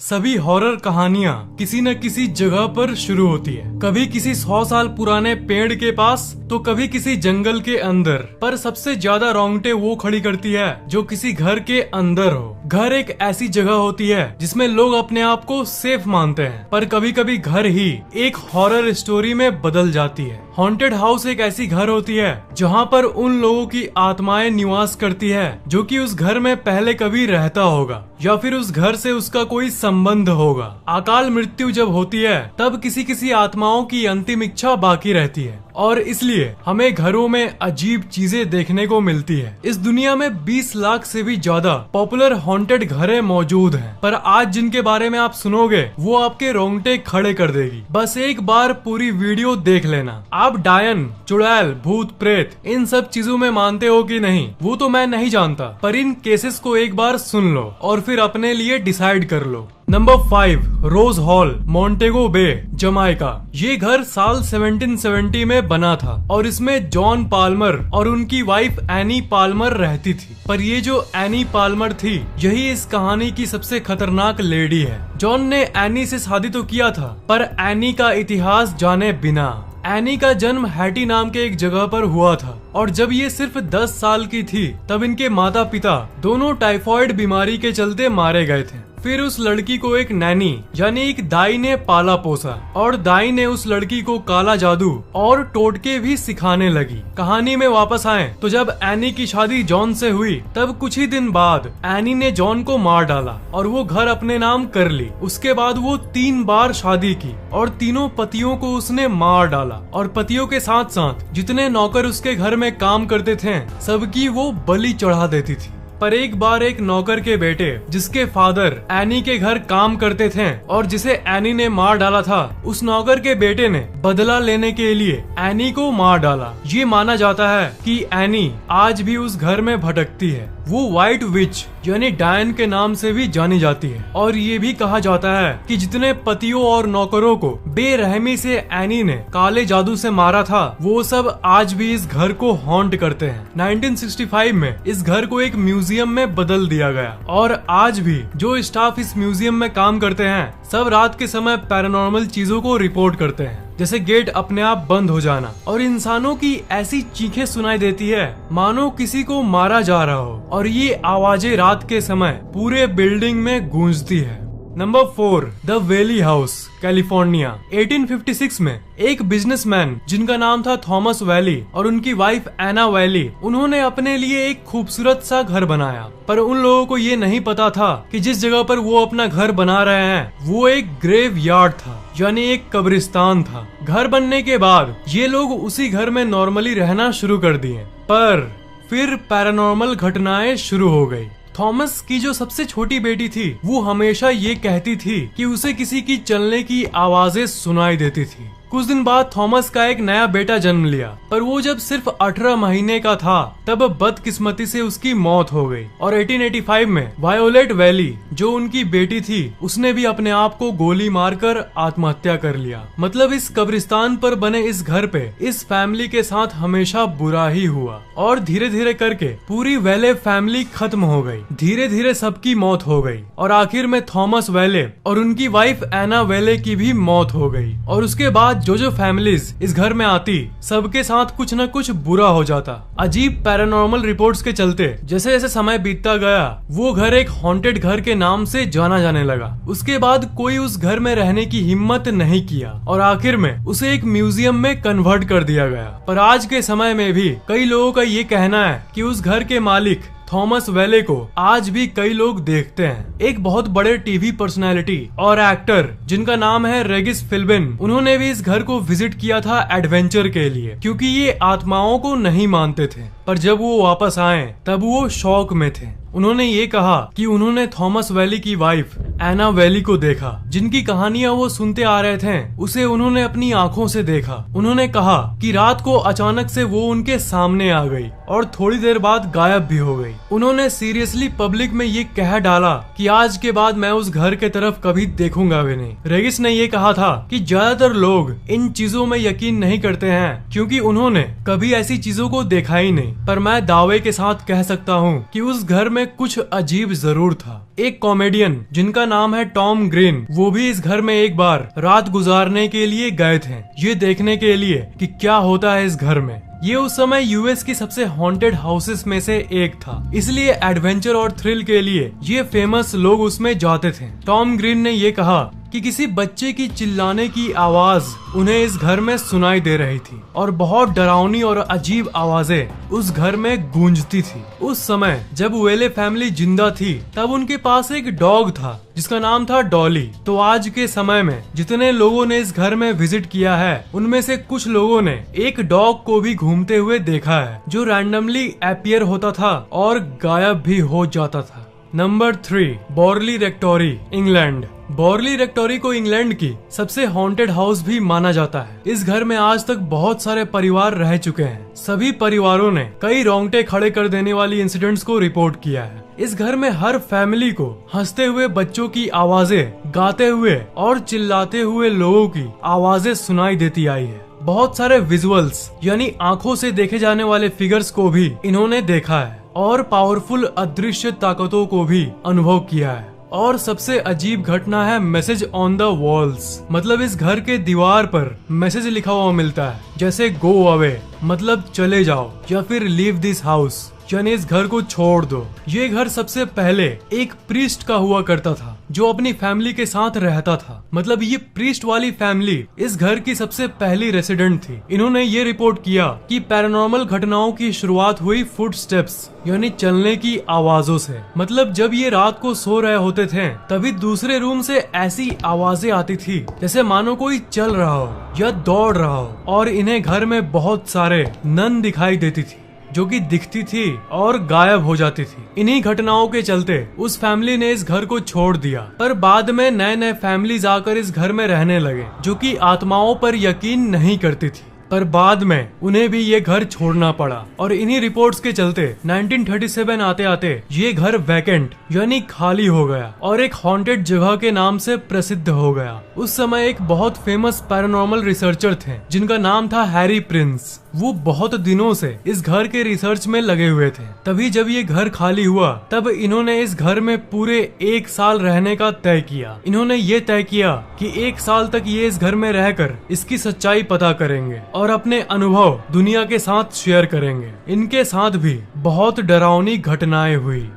सभी हॉरर कहानियाँ किसी न किसी जगह पर शुरू होती है। कभी किसी 100 साल पुराने पेड़ के पास तो कभी किसी जंगल के अंदर। पर सबसे ज्यादा रोंगटे वो खड़ी करती है जो किसी घर के अंदर हो। घर एक ऐसी जगह होती है जिसमें लोग अपने आप को सेफ मानते हैं, पर कभी कभी घर ही एक हॉरर स्टोरी में बदल जाती है। हॉन्टेड हाउस एक ऐसी घर होती है जहाँ पर उन लोगों की आत्माएं निवास करती है जो कि उस घर में पहले कभी रहता होगा या फिर उस घर से उसका कोई संबंध होगा। अकाल मृत्यु जब होती है तब किसी किसी आत्माओं की अंतिम इच्छा बाकी रहती है और इसलिए हमें घरों में अजीब चीजें देखने को मिलती है। इस दुनिया में 20 लाख से भी ज्यादा पॉपुलर हॉन्टेड घरें मौजूद हैं, पर आज जिनके बारे में आप सुनोगे वो आपके रोंगटे खड़े कर देगी। बस एक बार पूरी वीडियो देख लेना। आप डायन, चुड़ैल, भूत, प्रेत इन सब चीजों में मानते हो कि नहीं वो तो मैं नहीं जानता, पर इन केसेस को एक बार सुन लो और फिर अपने लिए डिसाइड कर लो। नंबर 5, रोज हॉल, मोंटेगो बे, जमाइका। ये घर साल 1770 में बना था और इसमें जॉन पाल्मर और उनकी वाइफ एनी पाल्मर रहती थी। पर ये जो एनी पाल्मर थी यही इस कहानी की सबसे खतरनाक लेडी है। जॉन ने एनी से शादी तो किया था, पर एनी का इतिहास जाने बिना। एनी का जन्म हैटी नाम के एक जगह पर हुआ था और जब ये सिर्फ 10 साल की थी तब इनके माता पिता दोनों टाइफॉइड बीमारी के चलते मारे गए थे। फिर उस लड़की को एक नैनी यानी एक दाई ने पाला पोसा और दाई ने उस लड़की को काला जादू और टोटके भी सिखाने लगी। कहानी में वापस आए तो जब एनी की शादी जॉन से हुई तब कुछ ही दिन बाद एनी ने जॉन को मार डाला और वो घर अपने नाम कर ली। उसके बाद वो 3 बार शादी की और तीनों पतियों को उसने मार डाला और पतियों के साथ साथ जितने नौकर उसके घर में काम करते थे सबकी वो बलि चढ़ा देती थी। पर एक बार एक नौकर के बेटे जिसके फादर एनी के घर काम करते थे और जिसे एनी ने मार डाला था, उस नौकर के बेटे ने बदला लेने के लिए एनी को मार डाला। ये माना जाता है कि एनी आज भी उस घर में भटकती है। वो व्हाइट विच यानी डायन के नाम से भी जानी जाती है और ये भी कहा जाता है कि जितने पतियों और नौकरों को बेरहमी से एनी ने काले जादू से मारा था वो सब आज भी इस घर को हॉन्ट करते हैं। 1965 में इस घर को एक म्यूजियम में बदल दिया गया और आज भी जो स्टाफ इस म्यूजियम में काम करते हैं सब रात के समय पैरानॉर्मल चीजों को रिपोर्ट करते हैं, जैसे गेट अपने आप बंद हो जाना और इंसानों की ऐसी चीखें सुनाई देती है मानो किसी को मारा जा रहा हो और ये आवाजें रात के समय पूरे बिल्डिंग में गूंजती है। Number 4, the valley house, California. 1856 में एक बिजनेसमैन जिनका नाम था थॉमस वैली और उनकी वाइफ एना वैली, उन्होंने अपने लिए एक खूबसूरत सा घर बनाया। पर उन लोगों को ये नहीं पता था कि जिस जगह पर वो अपना घर बना रहे हैं वो एक ग्रेव यार्ड था यानी एक कब्रिस्तान था। घर बनने के बाद ये लोग उसी घर में नॉर्मली रहना शुरू कर दिए, पर फिर पैरानॉर्मल घटनाएं शुरू हो गई। थॉमस की जो सबसे छोटी बेटी थी वो हमेशा ये कहती थी कि उसे किसी की चलने की आवाजें सुनाई देती थी। कुछ दिन बाद थॉमस का एक नया बेटा जन्म लिया, पर वो जब सिर्फ 18 महीने का था तब बदकिस्मती से उसकी मौत हो गई और 1885 में वायोलेट वैली जो उनकी बेटी थी उसने भी अपने आप को गोली मारकर आत्महत्या कर लिया। मतलब इस कब्रिस्तान पर बने इस घर पे इस फैमिली के साथ हमेशा बुरा ही हुआ और धीरे धीरे करके पूरी वैले फैमिली खत्म हो गई। धीरे धीरे सबकी मौत हो गई और आखिर में थॉमस वैले और उनकी वाइफ एना वैले की भी मौत हो गई और उसके बाद जो फैमिलीज इस घर में आती सबके साथ कुछ न कुछ बुरा हो जाता। अजीब पैरानॉर्मल रिपोर्ट्स के चलते जैसे जैसे समय बीतता गया वो घर एक हॉन्टेड घर के नाम से जाना जाने लगा। उसके बाद कोई उस घर में रहने की हिम्मत नहीं किया और आखिर में उसे एक म्यूजियम में कन्वर्ट कर दिया गया। पर आज के समय में भी कई लोगों का ये कहना है कि उस घर के मालिक थॉमस वैले को आज भी कई लोग देखते हैं। एक बहुत बड़े टीवी पर्सनालिटी और एक्टर जिनका नाम है रेगिस फिल्बिन, उन्होंने भी इस घर को विजिट किया था एडवेंचर के लिए क्योंकि ये आत्माओं को नहीं मानते थे। पर जब वो वापस आए तब वो शौक में थे। उन्होंने ये कहा कि उन्होंने थॉमस वैली की वाइफ एना वैली को देखा, जिनकी कहानियां वो सुनते आ रहे थे उसे उन्होंने अपनी आंखों से देखा। उन्होंने कहा कि रात को अचानक से वो उनके सामने आ गई और थोड़ी देर बाद गायब भी हो गई। उन्होंने सीरियसली पब्लिक में ये कह डाला कि आज के बाद मैं उस घर के तरफ कभी देखूंगा भी नहीं। रेगिस ने ये कहा था कि ज्यादातर लोग इन चीजों में यकीन नहीं करते हैं क्योंकि उन्होंने कभी ऐसी चीजों को देखा ही नहीं, पर मैं दावे के साथ कह सकता हूँ कि उस घर में कुछ अजीब जरूर था। एक कॉमेडियन जिनका नाम है टॉम ग्रीन, वो भी इस घर में एक बार रात गुजारने के लिए गए थे, ये देखने के लिए कि क्या होता है इस घर में। ये उस समय यूएस की सबसे हॉन्टेड हाउसेस में से एक था, इसलिए एडवेंचर और थ्रिल के लिए ये फेमस लोग उसमें जाते थे। टॉम ग्रीन ने ये कहा कि किसी बच्चे की चिल्लाने की आवाज उन्हें इस घर में सुनाई दे रही थी और बहुत डरावनी और अजीब आवाजें उस घर में गूंजती थी। उस समय जब वेले फैमिली जिंदा थी तब उनके पास एक डॉग था जिसका नाम था डॉली। तो आज के समय में जितने लोगों ने इस घर में विजिट किया है उनमें से कुछ लोगों ने एक डॉग को भी घूमते हुए देखा है जो रैंडमली अपीयर होता था और गायब भी हो जाता था। Number 3, बॉर्ली रेक्टोरी, England. बॉर्ली रेक्टोरी को इंग्लैंड की सबसे हॉन्टेड हाउस भी माना जाता है। इस घर में आज तक बहुत सारे परिवार रह चुके हैं। सभी परिवारों ने कई रोंगटे खड़े कर देने वाली इंसिडेंट्स को रिपोर्ट किया है। इस घर में हर फैमिली को हंसते हुए बच्चों की आवाजें, गाते हुए और चिल्लाते हुए लोगों की आवाजें सुनाई देती आई है। बहुत सारे विजुअल्स यानी आंखों से देखे जाने वाले फिगर्स को भी इन्होंने देखा है और पावरफुल अदृश्य ताकतों को भी अनुभव किया है। और सबसे अजीब घटना है मैसेज ऑन द वॉल्स, मतलब इस घर के दीवार पर मैसेज लिखा हुआ मिलता है, जैसे गो अवे मतलब चले जाओ या फिर लीव दिस हाउस यानी इस घर को छोड़ दो। ये घर सबसे पहले एक प्रीस्ट का हुआ करता था जो अपनी फैमिली के साथ रहता था, मतलब ये प्रीस्ट वाली फैमिली इस घर की सबसे पहली रेसिडेंट थी। इन्होंने ये रिपोर्ट किया कि पैरानॉर्मल घटनाओं की शुरुआत हुई फुटस्टेप्स यानी चलने की आवाजों से। मतलब जब ये रात को सो रहे होते थे तभी दूसरे रूम से ऐसी आवाजें आती थी जैसे मानो कोई चल रहा हो या दौड़ रहा हो, और इन्हें घर में बहुत सारे नन दिखाई देती थी जो कि दिखती थी और गायब हो जाती थी। इन्हीं घटनाओं के चलते उस फैमिली ने इस घर को छोड़ दिया, पर बाद में नए नए फैमिलीज आकर इस घर में रहने लगे जो कि आत्माओं पर यकीन नहीं करती थी, पर बाद में उन्हें भी ये घर छोड़ना पड़ा। और इन्हीं रिपोर्ट्स के चलते 1937 आते आते ये घर वैकेंट यानी खाली हो गया और एक हॉन्टेड जगह के नाम से प्रसिद्ध हो गया। उस समय एक बहुत फेमस पैरानॉर्मल रिसर्चर थे जिनका नाम था हैरी प्रिंस। वो बहुत दिनों से इस घर के रिसर्च में लगे हुए थे। तभी जब ये घर खाली हुआ तब इन्होंने इस घर में पूरे 1 साल रहने का तय किया। इन्होंने ये तय किया कि 1 साल तक ये इस घर में रहकर इसकी सच्चाई पता करेंगे और अपने अनुभव दुनिया के साथ शेयर करेंगे। इनके साथ भी बहुत डरावनी घटनाएं हुई।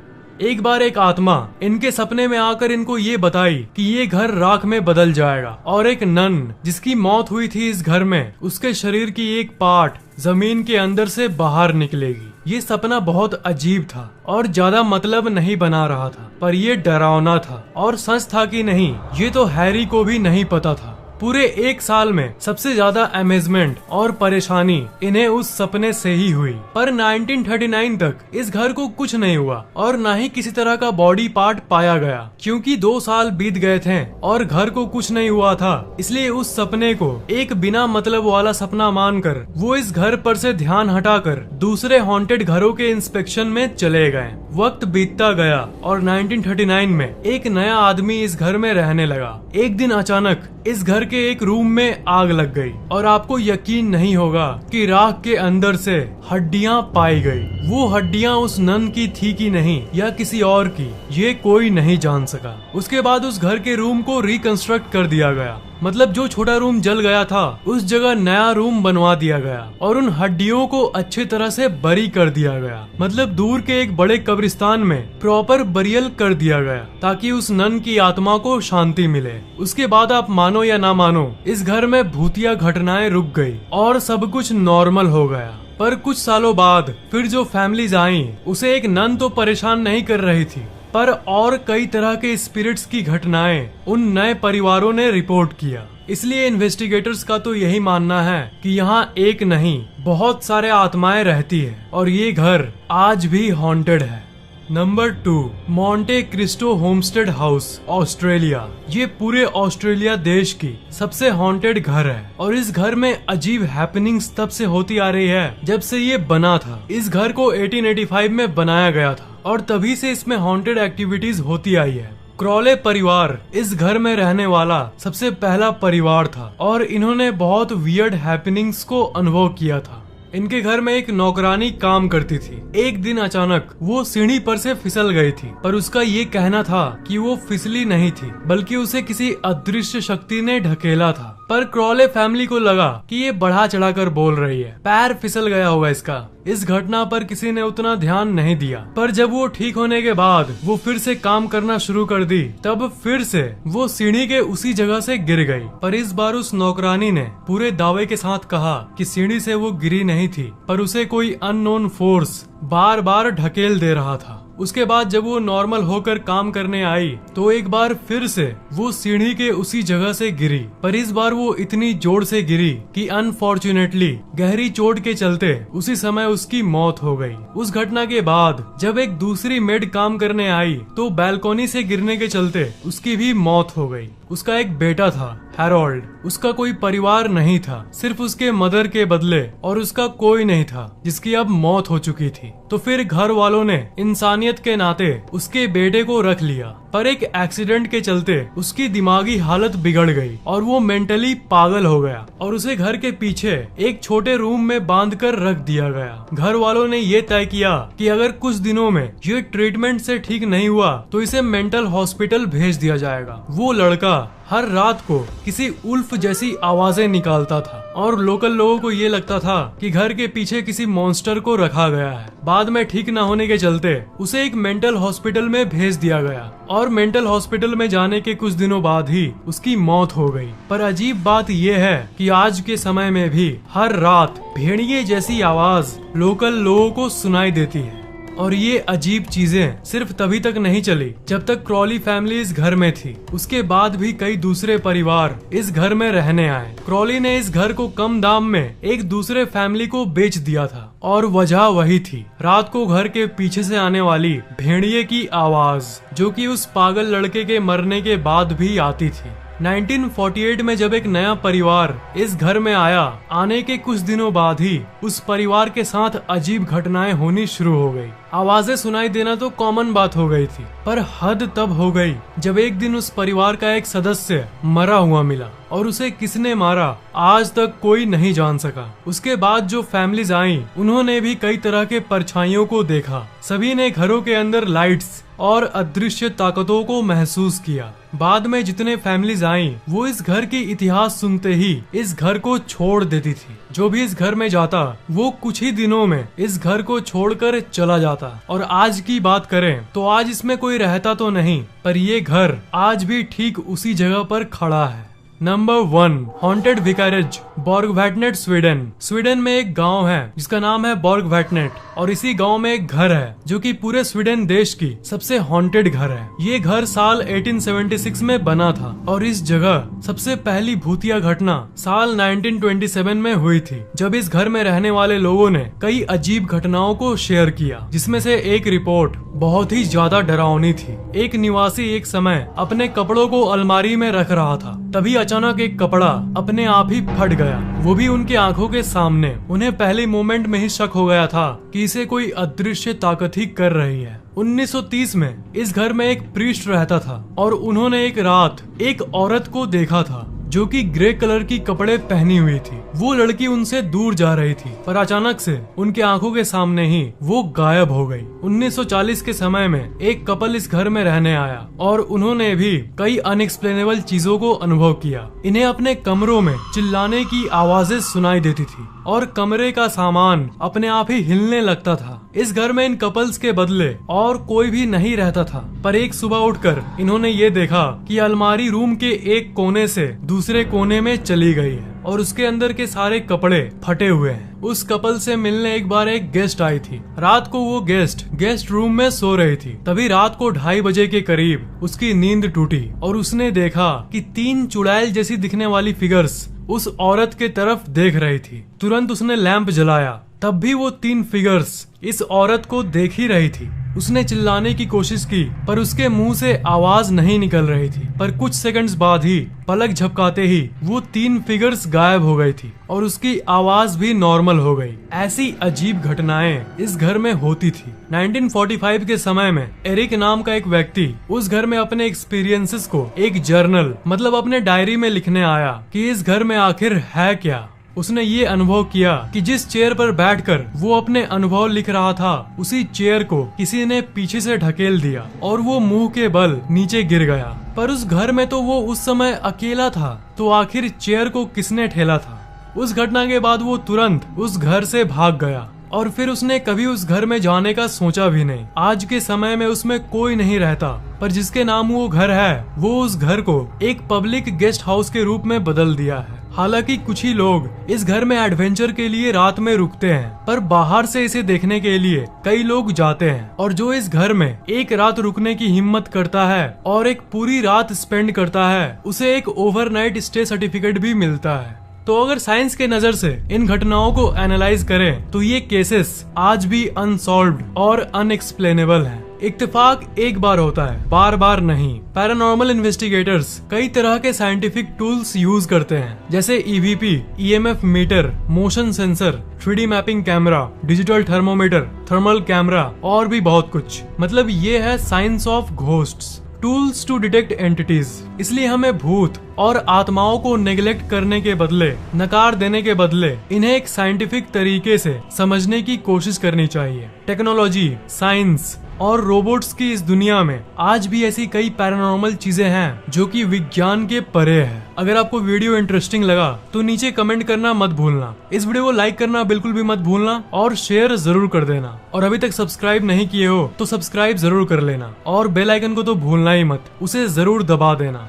एक बार एक आत्मा इनके सपने में आकर इनको ये बताई कि ये घर राख में बदल जाएगा और एक नन जिसकी मौत हुई थी इस घर में, उसके शरीर की एक पार्ट जमीन के अंदर से बाहर निकलेगी। ये सपना बहुत अजीब था और ज्यादा मतलब नहीं बना रहा था, पर ये डरावना था और सच था कि नहीं ये तो हैरी को भी नहीं पता था। पूरे 1 साल में सबसे ज्यादा अमेजमेंट और परेशानी इन्हें उस सपने से ही हुई। पर 1939 तक इस घर को कुछ नहीं हुआ और न ही किसी तरह का बॉडी पार्ट पाया गया, क्योंकि 2 साल बीत गए थे और घर को कुछ नहीं हुआ था। इसलिए उस सपने को एक बिना मतलब वाला सपना मानकर वो इस घर पर से ध्यान हटाकर दूसरे हॉन्टेड घरों के इंस्पेक्शन में चले गए। वक्त बीतता गया और 1939 में एक नया आदमी इस घर में रहने लगा। एक दिन अचानक इस घर के एक रूम में आग लग गई और आपको यकीन नहीं होगा कि राख के अंदर से हड्डियां पाई गई। वो हड्डियां उस नन की थी कि नहीं या किसी और की, ये कोई नहीं जान सका। उसके बाद उस घर के रूम को रिकंस्ट्रक्ट कर दिया गया, मतलब जो छोटा रूम जल गया था उस जगह नया रूम बनवा दिया गया और उन हड्डियों को अच्छी तरह से बरी कर दिया गया, मतलब दूर के एक बड़े कब्रिस्तान में प्रॉपर बरियल कर दिया गया ताकि उस नन की आत्मा को शांति मिले। उसके बाद आप मानो या ना मानो इस घर में भूतिया घटनाएं रुक गई और सब कुछ नॉर्मल हो गया। पर कुछ सालों बाद फिर जो फैमिलीज आई उसे एक नन तो परेशान नहीं कर रही थी, पर और कई तरह के स्पिरिट्स की घटनाएं उन नए परिवारों ने रिपोर्ट किया। इसलिए इन्वेस्टिगेटर्स का तो यही मानना है कि यहाँ एक नहीं बहुत सारे आत्माएं रहती है और ये घर आज भी हॉन्टेड है। Number 2, Monte Christo homestead house, Australia. ये पूरे ऑस्ट्रेलिया देश की सबसे हॉन्टेड घर है और इस घर में अजीब हैपनिंग्स तब से होती आ रही है जब से ये बना था। इस घर को 1885 में बनाया गया था और तभी से इसमें हॉन्टेड एक्टिविटीज होती आई है। क्रॉले परिवार इस घर में रहने वाला सबसे पहला परिवार था और इन्होंने बहुत वियर्ड हैपनिंग्स को अनुभव किया था। इनके घर में एक नौकरानी काम करती थी। एक दिन अचानक वो सीढ़ी पर से फिसल गई थी, पर उसका ये कहना था कि वो फिसली नहीं थी बल्कि उसे किसी अदृश्य शक्ति ने ढकेला था। पर क्रॉले फैमिली को लगा कि ये बढ़ा चढ़ाकर बोल रही है, पैर फिसल गया होगा इसका। इस घटना पर किसी ने उतना ध्यान नहीं दिया, पर जब वो ठीक होने के बाद वो फिर से काम करना शुरू कर दी, तब फिर से वो सीढ़ी के उसी जगह से गिर गई। पर इस बार उस नौकरानी ने पूरे दावे के साथ कहा कि सीढ़ी से वो गिरी नहीं थी, पर उसे कोई अननोन फोर्स बार बार ढकेल दे रहा था। उसके बाद जब वो नॉर्मल होकर काम करने आई तो एक बार फिर से वो सीढ़ी के उसी जगह से गिरी, पर इस बार वो इतनी जोर से गिरी कि अनफॉर्चुनेटली गहरी चोट के चलते उसी समय उसकी मौत हो गई। उस घटना के बाद जब एक दूसरी मेड काम करने आई तो बैल्कनी से गिरने के चलते उसकी भी मौत हो गई। उसका एक बेटा था, हैरोल्ड। उसका कोई परिवार नहीं था, सिर्फ उसके मदर के बदले, और उसका कोई नहीं था जिसकी अब मौत हो चुकी थी। तो फिर घर वालों ने इंसानियत के नाते उसके बेटे को रख लिया, पर एक एक्सीडेंट के चलते उसकी दिमागी हालत बिगड़ गई और वो मेंटली पागल हो गया और उसे घर के पीछे एक छोटे रूम में बांध कर रख दिया गया। घर वालों ने ये तय किया कि अगर कुछ दिनों में ये ट्रीटमेंट से ठीक नहीं हुआ तो इसे मेंटल हॉस्पिटल भेज दिया जाएगा। वो लड़का हर रात को किसी उल्फ जैसी आवाजें निकालता था और लोकल लोगों को ये लगता था कि घर के पीछे किसी मॉन्स्टर को रखा गया है। बाद में ठीक न होने के चलते उसे एक मेंटल हॉस्पिटल में भेज दिया गया और मेंटल हॉस्पिटल में जाने के कुछ दिनों बाद ही उसकी मौत हो गई। पर अजीब बात यह है कि आज के समय में भी हर रात भेड़िए जैसी आवाज लोकल लोगों को सुनाई देती है। और ये अजीब चीजें सिर्फ तभी तक नहीं चली जब तक क्रॉली फैमिली इस घर में थी। उसके बाद भी कई दूसरे परिवार इस घर में रहने आए। क्रॉली ने इस घर को कम दाम में एक दूसरे फैमिली को बेच दिया था और वजह वही थी, रात को घर के पीछे से आने वाली भेड़िए की आवाज, जो कि उस पागल लड़के के मरने के बाद भी आती थी। 1948 में जब एक नया परिवार इस घर में आया, आने के कुछ दिनों बाद ही उस परिवार के साथ अजीब घटनाएं होनी शुरू हो गई। आवाजें सुनाई देना तो कॉमन बात हो गई थी, पर हद तब हो गई जब एक दिन उस परिवार का एक सदस्य मरा हुआ मिला और उसे किसने मारा आज तक कोई नहीं जान सका। उसके बाद जो फैमिलीज आई उन्होंने भी कई तरह के परछाइयों को देखा। सभी ने घरों के अंदर लाइट्स और अदृश्य ताकतों को महसूस किया। बाद में जितने फैमिलीज आई वो इस घर की इतिहास सुनते ही इस घर को छोड़ देती थी। जो भी इस घर में जाता वो कुछ ही दिनों में इस घर को छोड़कर चला जाता। और आज की बात करें तो आज इसमें कोई रहता तो नहीं, पर ये घर आज भी ठीक उसी जगह पर खड़ा है। Number 1, haunted vicarage, Borgvattnet, Sweden. Sweden में एक गांव है जिसका नाम है बॉर्गवैटनेट और इसी गांव में एक घर है जो कि पूरे स्वीडन देश की सबसे हॉन्टेड घर है। ये घर साल 1876 में बना था और इस जगह सबसे पहली भूतिया घटना साल 1927 में हुई थी, जब इस घर में रहने वाले लोगों ने कई अजीब घटनाओं को शेयर किया, जिसमें से एक रिपोर्ट बहुत ही ज्यादा डरावनी थी। एक निवासी एक समय अपने कपड़ों को अलमारी में रख रहा था, तभी अचानक एक कपड़ा अपने आप ही फट गया, वो भी उनके आंखों के सामने। उन्हें पहले मोमेंट में ही शक हो गया था कि इसे कोई अदृश्य ताकत ही कर रही है। 1930 में इस घर में एक प्रीस्ट रहता था और उन्होंने एक रात एक औरत को देखा था जो कि ग्रे कलर की कपड़े पहनी हुई थी। वो लड़की उनसे दूर जा रही थी, पर अचानक से उनके आंखों के सामने ही वो गायब हो गई। 1940 के समय में एक कपल इस घर में रहने आया और उन्होंने भी कई अनएक्सप्लेनेबल चीजों को अनुभव किया। इन्हें अपने कमरों में चिल्लाने की आवाजें सुनाई देती थी और कमरे का सामान अपने आप ही हिलने लगता था। इस घर में इन कपल्स के बदले और कोई भी नहीं रहता था, पर एक सुबह उठकर इन्होंने ये देखा कि अलमारी रूम के एक कोने से दूसरे कोने में चली गई है और उसके अंदर के सारे कपड़े फटे हुए हैं। उस कपल से मिलने एक बार एक गेस्ट आई थी। रात को वो गेस्ट रूम में सो रही थी। तभी रात को 2:30 बजे के करीब उसकी नींद टूटी और उसने देखा कि 3 चुड़ैल जैसी दिखने वाली फिगर्स उस औरत के तरफ देख रही थी। तुरंत उसने लैंप जलाया, तब भी वो 3 फिगर्स इस औरत को देख ही रही थी। उसने चिल्लाने की कोशिश की पर उसके मुंह से आवाज नहीं निकल रही थी। पर कुछ सेकंड्स बाद ही पलक झपकाते ही वो 3 फिगर्स गायब हो गई थी और उसकी आवाज भी नॉर्मल हो गई। ऐसी अजीब घटनाएं इस घर में होती थी। 1945 के समय में एरिक नाम का एक व्यक्ति उस घर में अपने एक्सपीरियंसेस को एक जर्नल मतलब अपने डायरी में लिखने आया कि इस घर में आखिर है क्या। उसने ये अनुभव किया कि जिस चेयर पर बैठकर वो अपने अनुभव लिख रहा था उसी चेयर को किसी ने पीछे से ढकेल दिया और वो मुंह के बल नीचे गिर गया। पर उस घर में तो वो उस समय अकेला था, तो आखिर चेयर को किसने ठेला था। उस घटना के बाद वो तुरंत उस घर से भाग गया और फिर उसने कभी उस घर में जाने का सोचा भी नहीं। आज के समय में उसमें कोई नहीं रहता, पर जिसके नाम वो घर है वो उस घर को एक पब्लिक गेस्ट हाउस के रूप में बदल दिया है। हालांकि कुछ ही लोग इस घर में एडवेंचर के लिए रात में रुकते हैं, पर बाहर से इसे देखने के लिए कई लोग जाते हैं। और जो इस घर में एक रात रुकने की हिम्मत करता है और एक पूरी रात स्पेंड करता है, उसे एक ओवरनाइट स्टे सर्टिफिकेट भी मिलता है। तो अगर साइंस के नजर से इन घटनाओं को एनालाइज करें तो ये केसेस आज भी अनसॉल्व्ड और अनएक्सप्लेनेबल हैं। इत्तेफाक एक बार होता है, बार बार नहीं। पैरानॉर्मल इन्वेस्टिगेटर्स कई तरह के साइंटिफिक टूल्स यूज करते हैं, जैसे EVP, EMF meter, motion sensor, 3D mapping camera, digital thermometer, thermal camera और भी बहुत कुछ। मतलब ये है science of ghosts, tools to detect entities. इसलिए हमें भूत और आत्माओं को नेग्लेक्ट करने के बदले, नकार देने के बदले इन्हें एक साइंटिफिक तरीके से समझने की कोशिश करनी चाहिए। टेक्नोलॉजी, साइंस और रोबोट्स की इस दुनिया में आज भी ऐसी कई पैरानॉर्मल चीजें हैं जो कि विज्ञान के परे है। अगर आपको वीडियो इंटरेस्टिंग लगा तो नीचे कमेंट करना मत भूलना। इस वीडियो को लाइक करना बिल्कुल भी मत भूलना और शेयर जरूर कर देना। और अभी तक सब्सक्राइब नहीं किए हो तो सब्सक्राइब जरूर कर लेना और बेल आइकन को तो भूलना ही मत, उसे जरूर दबा देना।